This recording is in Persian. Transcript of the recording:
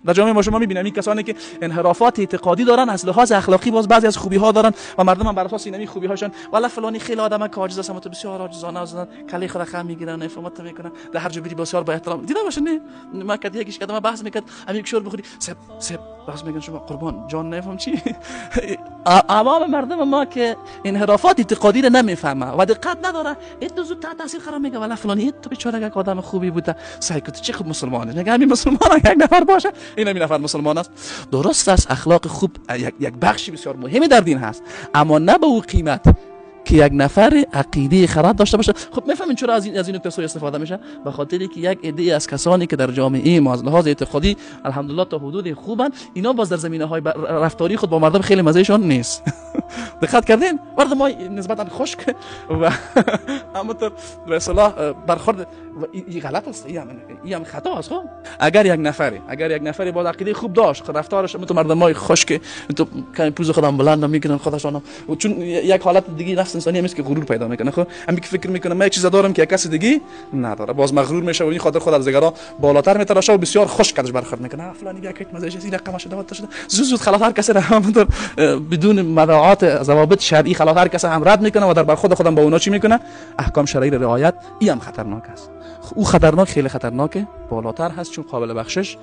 در جامعه ما شما می‌بینید کسانی که انحرافات اعتقادی دارن از لحاظ اخلاقی باز بعضی از خوبی‌ها دارن و مردم هم بر اساس این خوبی‌هاشون والا فلانی خیلی آدم عاجز است، تو بسیار عاجزانه است، کلی خود خم میگیرن، افراط میکنن، در هر جا بری بسیار با احترام دیده باشه. نه ما کدی یکیش کدام بحث میکرد همین شور بخوری سب بحث میگن شما قربان جان نفهم چی. عوام مردم ما که انحرافات اعتقادی رو نمیفهمه و دقت نداره، این زود تحت تاثیر قرار میگه والا فلانی تو بیچاره یک آدم خوبی بوده، سعی کنید چه خوب مسلمانه، میگه همین مسلمان یک نفر باشه، این همین نفر مسلمان است. درست است اخلاق خوب یک بخشی بسیار مهمی در دین هست، اما نه به او قیمت که یک نفر عقیده خراب داشته باشه. خب میفهمین چرا از این نکته سوء استفاده میشه؟ به خاطری که یک عده از کسانی که در جامعه ما از لحاظ اعتقادی الحمدلله تا حدود خوبن، اینا باز در زمینه‌های رفتاری خود با مردم خیلی مزهشون نیست. دقت کردین؟ مردم ما نسبتا خشک و اما به اصطلاح برخورد این غلط است، این هم خطا است. خب اگر یک نفری با عقیده خوب داشت، رفتارش مثل مردمای خشک تو کمی پوز خودم بلند میکنن خودشون، چون یک حالت دیگه نفس انسانی هست که غرور پیدا میکنه. خب همین که فکر میکنه من یک چیز دارم که کسی دیگه نداره، باز مغرور میشه و این خاطر خود از دیگران بالاتر میتراشه و بسیار خشک ازش برخورد میکنه. فلانی بیا که مزه این رقم شده زود خلاص هر کسی را بدون مراعات ضوابط شرعی خلاص هر کسی هم رد میکنه و در برخورد خودم با اونا چی میکنه؟ احکام شرعی رعایت. این هم خطرناک است. او خطرناک، خیلی خطرناکه، بالاتر هست چون قابل بخشش